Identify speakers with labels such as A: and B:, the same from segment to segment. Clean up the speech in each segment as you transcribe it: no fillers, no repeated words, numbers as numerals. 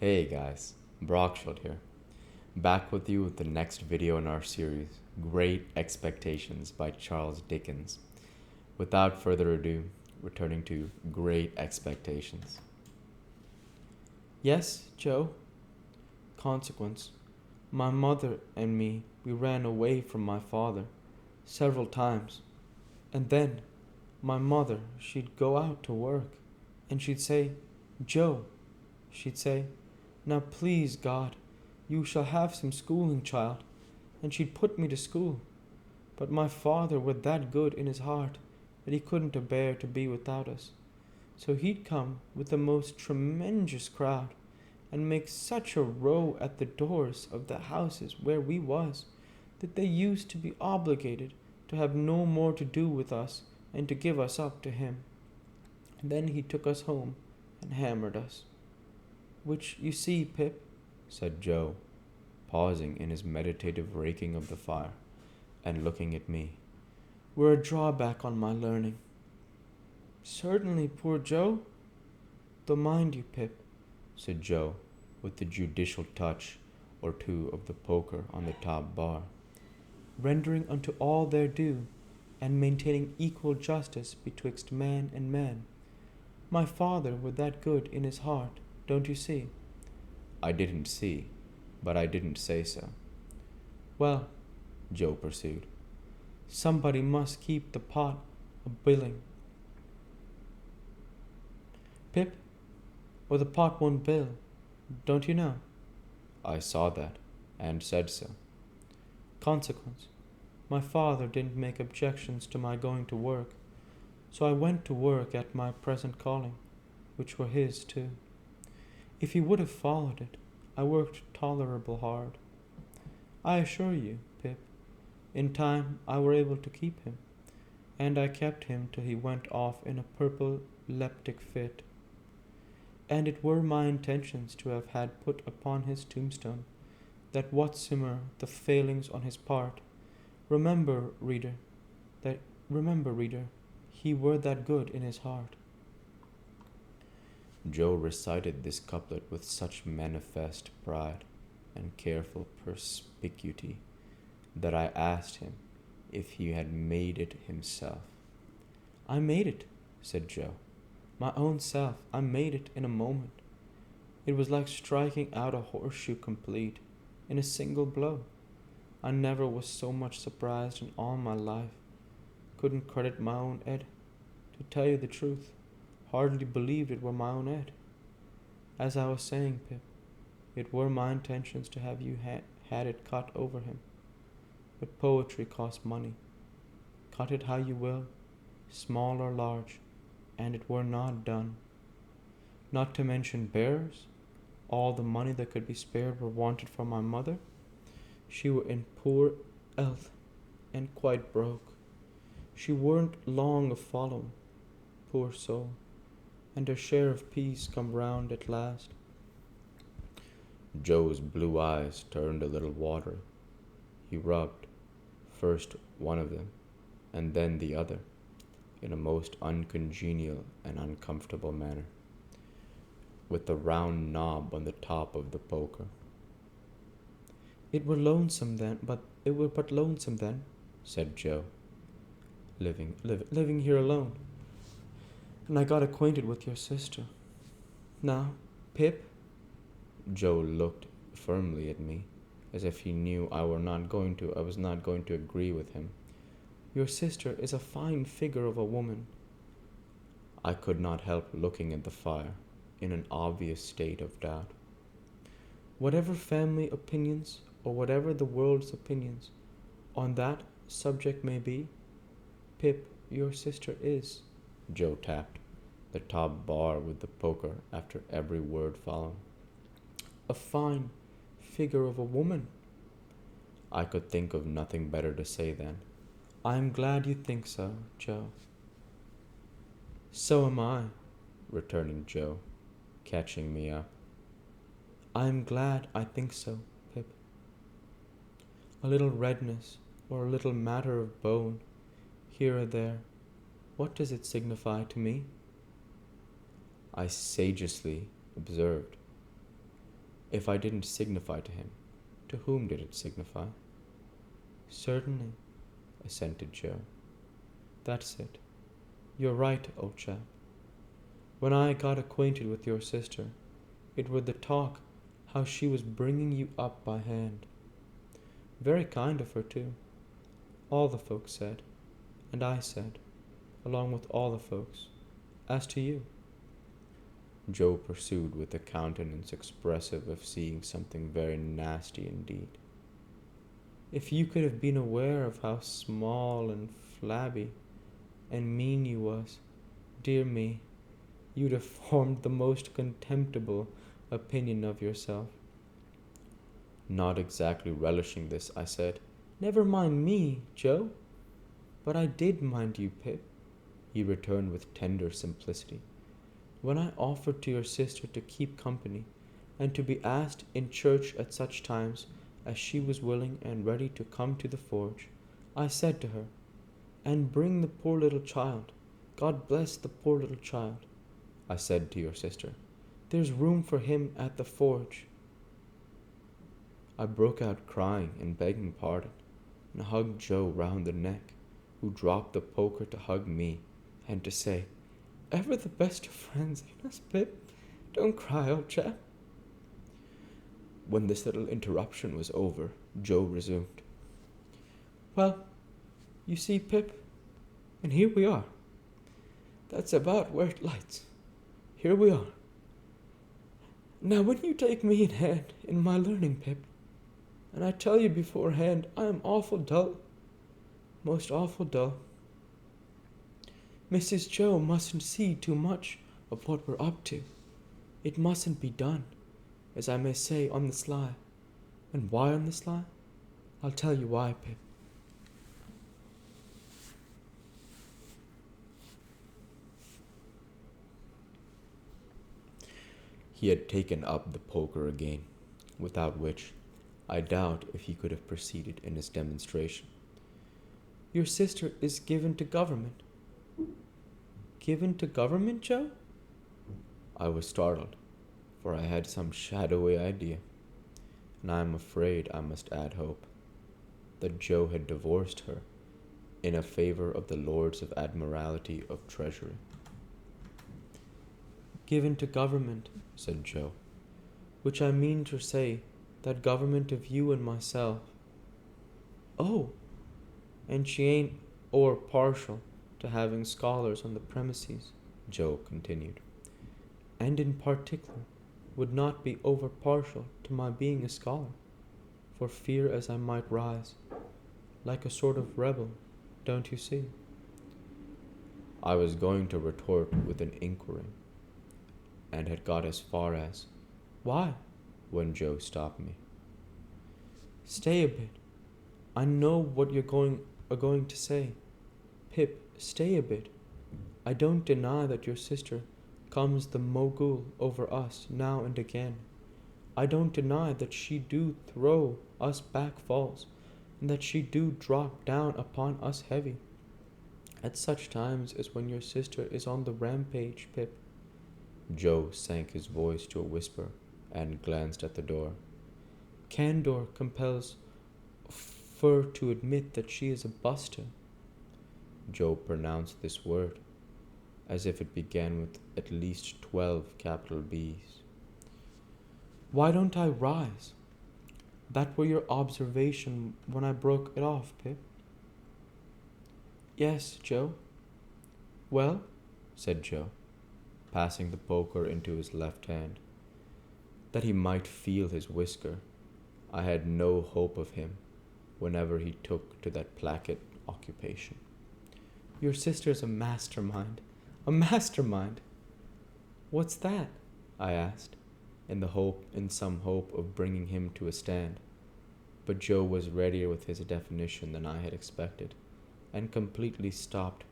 A: Hey guys, Brockshot here. Back with you with the next video in our series, Great Expectations by Charles Dickens. Without further ado, returning to Great Expectations.
B: Yes, Joe. Consequence. My mother and me, we ran away from my father several times. And then my mother, she'd go out to work and she'd say, Joe, she'd say, now please God, you shall have some schooling, child. And she'd put me to school. But my father were that good in his heart that he couldn't bear to be without us. So he'd come with the most tremendous crowd and make such a row at the doors of the houses where we was that they used to be obligated to have no more to do with us and to give us up to him. And then he took us home and hammered us. Which you see, Pip,
A: said Joe, pausing in his meditative raking of the fire and looking at me.
B: were a drawback on my learning. Certainly, poor Joe. Though mind you, Pip,
A: said Joe, with the judicial touch or two of the poker on the top bar,
B: rendering unto all their due, and maintaining equal justice betwixt man and man. My father were that good in his heart, don't you see?
A: I didn't see, but I didn't say so.
B: Well,
A: Joe pursued,
B: somebody must keep the pot a-billing. Pip, or the pot won't bill, don't you know?
A: I saw that, and said so.
B: Consequence. My father didn't make objections to my going to work, so I went to work at my present calling, which were his too. If he would have followed it, I worked tolerable hard. I assure you, Pip, in time I were able to keep him, and I kept him till he went off in a purple leptic fit. And it were my intentions to have had put upon his tombstone that whatsoever the failings on his part, remember, reader, he were that good in his heart.
A: Joe recited this couplet with such manifest pride and careful perspicuity that I asked him if he had made it himself.
B: I made it, said Joe. My own self, I made it in a moment. It was like striking out a horseshoe complete in a single blow. I never was so much surprised in all my life. Couldn't credit my own head. To tell you the truth, hardly believed it were my own head. As I was saying, Pip, it were my intentions to have you had it cut over him. But poetry costs money. Cut it how you will, small or large, and it were not done. Not to mention bearers, all the money that could be spared were wanted for my mother. She were in poor health and quite broke. She weren't long a following, poor soul, and her share of peace come round at last.
A: Joe's blue eyes turned a little watery. He rubbed, first one of them, and then the other, in a most uncongenial and uncomfortable manner, with the round knob on the top of the poker.
B: It were lonesome then,
A: said Joe,
B: living here alone. And I got acquainted with your sister. Now, Pip,
A: Joe looked firmly at me, as if he knew I was not going to agree with him.
B: Your sister is a fine figure of a woman.
A: I could not help looking at the fire in an obvious state of doubt.
B: Whatever family opinions, or whatever the world's opinions, on that subject may be, Pip, your sister is.
A: Joe tapped the top bar with the poker after every word following.
B: A fine figure of a woman.
A: I could think of nothing better to say then.
B: I am glad you think so, Joe. So am I,
A: returning Joe, catching me up.
B: I am glad I think so, Pip. A little redness, or a little matter of bone, here or there, what does it signify to me?
A: I sagely observed. If I didn't signify to him, to whom did it signify?
B: Certainly,
A: assented Joe.
B: that's it. You're right, old chap. When I got acquainted with your sister, it was the talk how she was bringing you up by hand. Very kind of her, too. All the folks said, and I said, along with all the folks, as to you.
A: Joe pursued with a countenance expressive of seeing something very nasty indeed.
B: If you could have been aware of how small and flabby and mean you was, dear me, you'd have formed the most contemptible opinion of yourself.
A: Not exactly relishing this, I said,
B: Never mind me, Joe. But I did mind you, Pip,
A: he returned with tender simplicity.
B: When I offered to your sister to keep company, and to be asked in church at such times as she was willing and ready to come to the forge, I said to her, and bring the poor little child. God bless the poor little child.
A: I said to your sister,
B: there's room for him at the forge.
A: I broke out crying and begging pardon, and hugged Joe round the neck, who dropped the poker to hug me, and to say,
B: Ever the best of friends, ain't us, Pip? Don't cry, old chap.
A: When this little interruption was over, Joe resumed.
B: Well, you see, Pip, and here we are. That's about where it lights. Here we are. Now, when you take me in hand in my learning, Pip, and I tell you beforehand, I am awful dull, most awful dull. Mrs. Joe mustn't see too much of what we're up to. It mustn't be done, as I may say, on the sly. And why on the sly? I'll tell you why, Pip.
A: He had taken up the poker again, without which I doubt if he could have proceeded in his demonstration.
B: Your sister is given to government. Given to government, Joe?
A: I was startled, for I had some shadowy idea, and I am afraid I must add hope, that Joe had divorced her in a favor of the Lords of Admiralty of Treasury.
B: Given to government,
A: said Joe.
B: Which I mean to say, that government of you and myself. Oh, and she ain't or partial to having scholars on the premises,
A: Joe continued,
B: and in particular would not be over partial to my being a scholar, for fear as I might rise, like a sort of rebel, don't you see?
A: I was going to retort with an inquiry, and had got as far as,
B: why?
A: When Joe stopped me.
B: Stay a bit. I know what you're going to say. Pip, stay a bit. I don't deny that your sister comes the mogul over us now and again. I don't deny that she do throw us back falls, and that she do drop down upon us heavy. At such times as when your sister is on the rampage, Pip.
A: Joe sank his voice to a whisper and glanced at the door.
B: Candor compels fur to admit that she is a buster.
A: Joe pronounced this word as if it began with at least 12 capital B's.
B: Why don't I rise? That were your observation when I broke it off, Pip. Yes, Joe. Well,
A: said Joe, passing the poker into his left hand, that he might feel his whisker. I had no hope of him whenever he took to that placid occupation.
B: Your sister's a mastermind. A mastermind. What's that?
A: I asked, in some hope of bringing him to a stand. But Joe was readier with his definition than I had expected, and completely stopped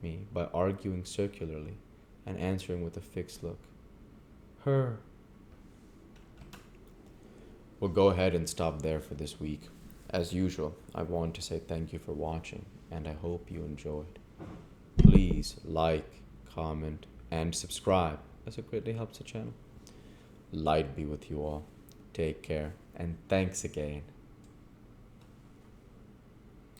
A: me by arguing circularly and answering with a fixed look.
B: Her.
A: We'll go ahead and stop there for this week. As usual, I want to say thank you for watching, and I hope you enjoyed. Please like, comment, and subscribe, as it greatly helps the channel. Light be with you all. Take care, and thanks again.